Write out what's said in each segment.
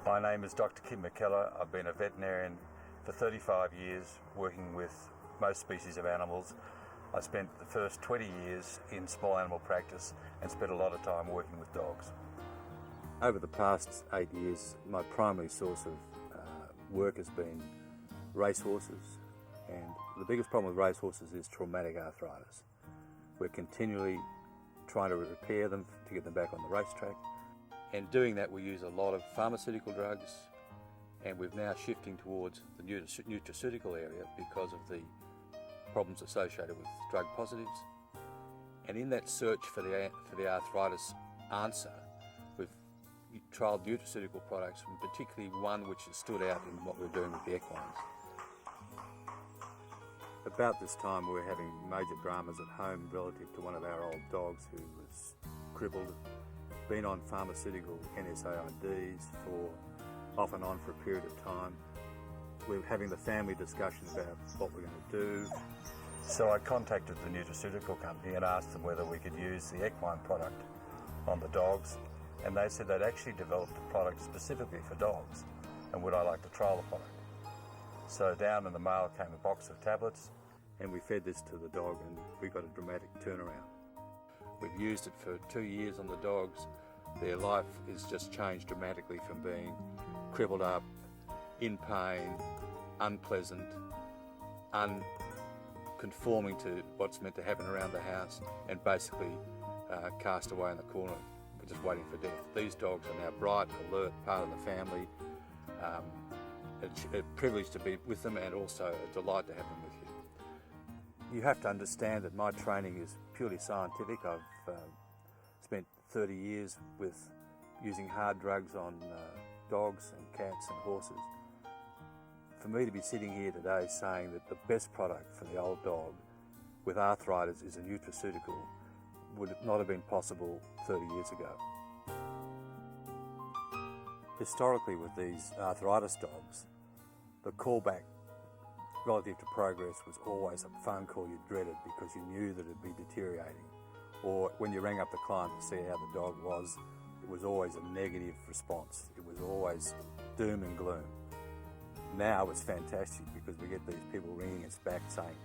My name is Dr. Kim McKellar. I've been a veterinarian for 35 years working with most species of animals. I spent the first 20 years in small animal practice and spent a lot of time working with dogs. Over the past 8 years, my primary source of work has been racehorses, and the biggest problem with racehorses is traumatic arthritis. We're continually trying to repair them to get them back on the racetrack. And doing that, we use a lot of pharmaceutical drugs, and we're now shifting towards the nutraceutical area because of the problems associated with drug positives. And in that search for the arthritis answer, we've trialled nutraceutical products, and particularly one which has stood out in what we're doing with the equines. About this time, we were having major dramas at home relative to one of our old dogs who was crippled, been on pharmaceutical NSAIDs off and on for a period of time. We were having the family discussion about what we're going to do. So I contacted the nutraceutical company and asked them whether we could use the equine product on the dogs, and they said they'd actually developed a product specifically for dogs, and would I like to trial the product. So down in the mail came a box of tablets, and we fed this to the dog, and we got a dramatic turnaround. We've used it for 2 years on the dogs. Their life has just changed dramatically from being crippled up, in pain, unpleasant, unconforming to what's meant to happen around the house, and basically cast away in the corner, just waiting for death. These dogs are now bright, alert, part of the family. It's a privilege to be with them, and also a delight to have them with you. You have to understand that my training is purely scientific. I've spent 30 years with using hard drugs on dogs and cats and horses. For me to be sitting here today saying that the best product for the old dog with arthritis is a nutraceutical would not have been possible 30 years ago. Historically, with these arthritis dogs, the callback relative to progress was always a phone call you dreaded because you knew that it'd be deteriorating. Or when you rang up the client to see how the dog was, it was always a negative response. It was always doom and gloom. Now it's fantastic because we get these people ringing us back saying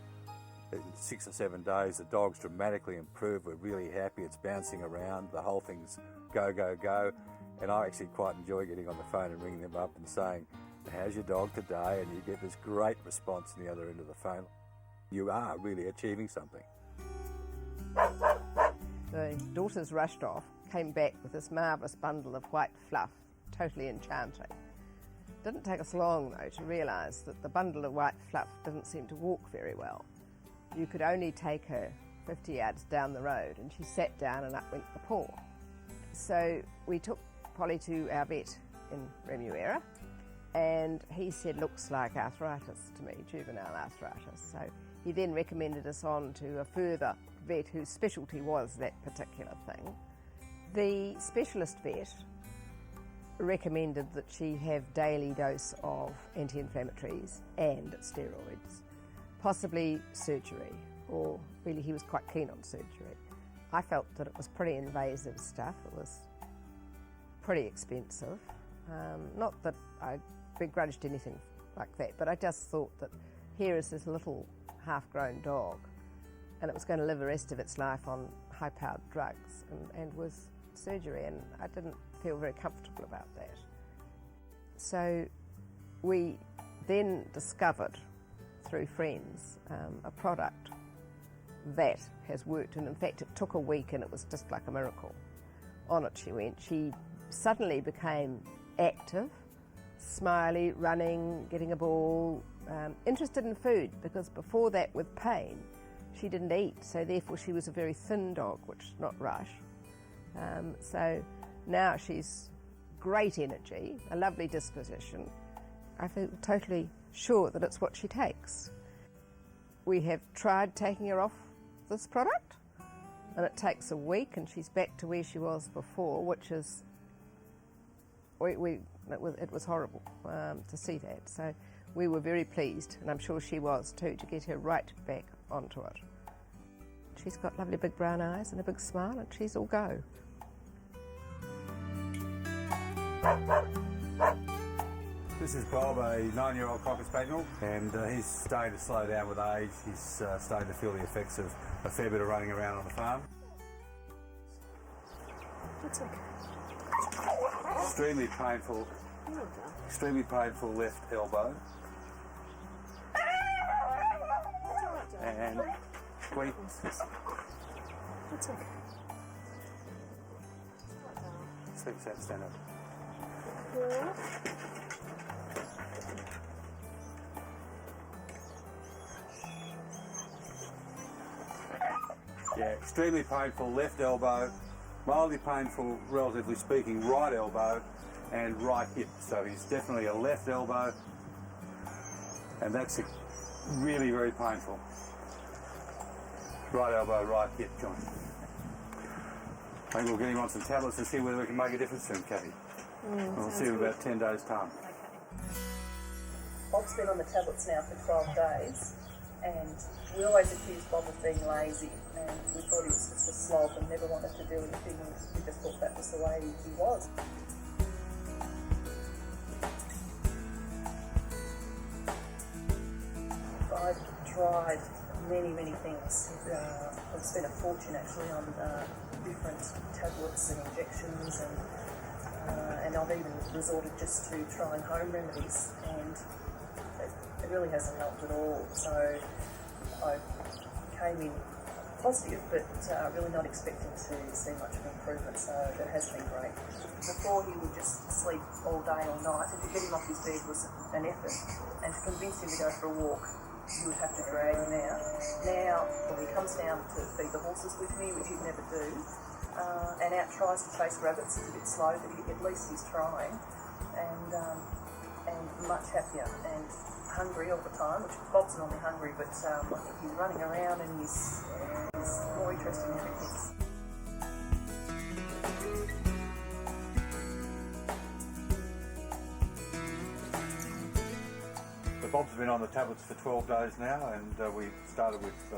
that in 6 or 7 days the dog's dramatically improved, we're really happy, it's bouncing around, the whole thing's go, go, go. And I actually quite enjoy getting on the phone and ringing them up and saying, how's your dog today? And you get this great response on the other end of the phone. You are really achieving something. The daughters rushed off, came back with this marvellous bundle of white fluff, totally enchanting. Didn't take us long though to realise that the bundle of white fluff didn't seem to walk very well. You could only take her 50 yards down the road, and she sat down and up went the paw. So we took Polly to our vet in Remuera, and he said, looks like arthritis to me, juvenile arthritis. So he then recommended us on to a further vet whose specialty was that particular thing. The specialist vet recommended that she have daily dose of anti-inflammatories and steroids, possibly surgery, or really he was quite keen on surgery. I felt that it was pretty invasive stuff, it was pretty expensive. Not that I begrudged anything like that, but I just thought that here is this little half-grown dog, and it was going to live the rest of its life on high-powered drugs and with surgery, and I didn't feel very comfortable about that. So we then discovered through friends a product that has worked, and in fact it took a week and it was just like a miracle. On it she went. She suddenly became active, smiley, running, getting a ball, interested in food, because before that with pain she didn't eat, so therefore she was a very thin dog, which is not right. So now she's great energy, a lovely disposition. I feel totally sure that it's what she takes. We have tried taking her off this product, and it takes a week and she's back to where she was before, which is, it was horrible to see that. So we were very pleased, and I'm sure she was too, to get her right back onto it. She's got lovely big brown eyes and a big smile, and she's all go. This is Bob, a 9-year-old Cocker Spaniel, and he's starting to slow down with age. He's starting to feel the effects of a fair bit of running around on the farm. That's okay. Extremely painful left elbow. And squeak. That's okay. Sleep, stand up. Yeah. Yeah, extremely painful left elbow, mildly painful, relatively speaking, right elbow and right hip. So he's definitely a left elbow, and that's really very painful. Right elbow, right hip joint. I think we'll get him on some tablets to see whether we can make a difference to him, Kathy. We'll see him in about 10 days' time. Bob's been on the tablets now for 12 days, and we always accused Bob of being lazy, and we thought he was just a slob and never wanted to do anything, and we just thought that was the way he was. I've tried many things. I've spent a fortune actually on different tablets and injections, and I've even resorted just to trying home remedies, and it really hasn't helped at all. So I came in positive, but really not expecting to see much of improvement, so it has been great. Before, he would just sleep all day or night, and to get him off his bed was an effort, and to convince him to go for a walk, you would have to drag him out. Now, when he comes down to feed the horses with me, which he'd never do, and out tries to chase rabbits, he's a bit slow, but at least he's trying, and much happier and hungry all the time, which Bob's normally hungry, but I think he's running around and he's more interested in everything. Bob's been on the tablets for 12 days now, and we started with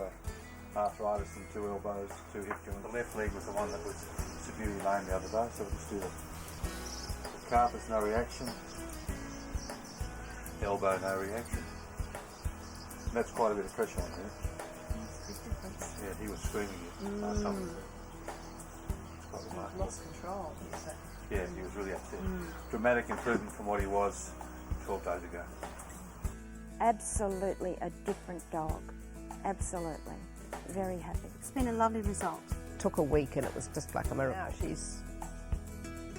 arthritis in 2 elbows, 2 hip joints. The left leg was the one that was severely lame the other day, so we'll just do the calf, no reaction, elbow, no reaction. And that's quite a bit of pressure on there. Yeah, he was screaming last time. It's quite remarkable. Lost control, is it? Yeah, he was really upset. Dramatic improvement from what he was 12 days ago. Absolutely a different dog. Absolutely. Very happy. It's been a lovely result. Took a week and it was just like a miracle. Now she's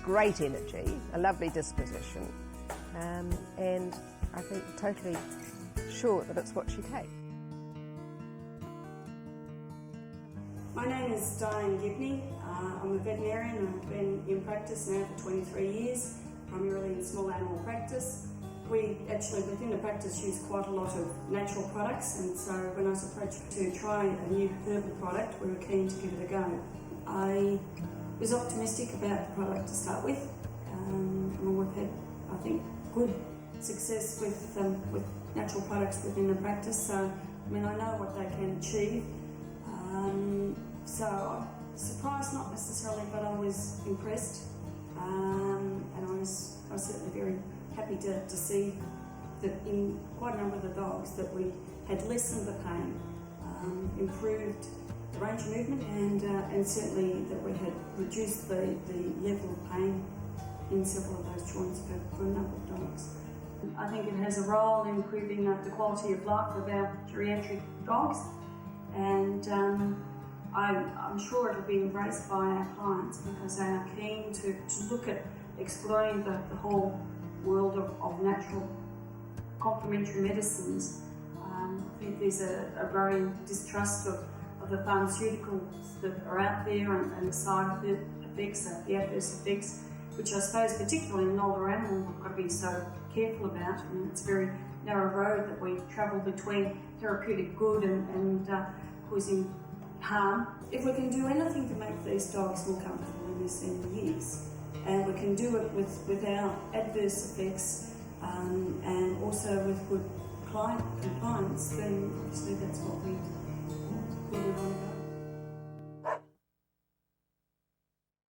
great energy, a lovely disposition, and I think totally sure that it's what she takes. My name is Diane Gibney. I'm a veterinarian. I've been in practice now for 23 years, primarily in small animal practice. We actually, within the practice, use quite a lot of natural products, and so when I was approached to try a new herbal product, we were keen to give it a go. I was optimistic about the product to start with, and we've had, I think, good success with natural products within the practice, so I mean, I know what they can achieve. So I'm surprised, not necessarily, but I was impressed, and I was certainly very happy to see that in quite a number of the dogs that we had lessened the pain, improved the range of movement, and certainly that we had reduced the level of pain in several of those joints for a number of dogs. I think it has a role in improving the quality of life of our geriatric dogs, and I'm sure it will be embraced by our clients because they are keen to look at exploring the whole world of natural complementary medicines. I think there's a growing distrust of the pharmaceuticals that are out there and the side effects, the adverse effects, which I suppose particularly in an older animal we've got to be so careful about. I mean, it's a very narrow road that we travel between therapeutic good and causing harm. If we can do anything to make these dogs more comfortable in their senior years, and we can do it without adverse effects and also with good client compliance, then obviously that's what we want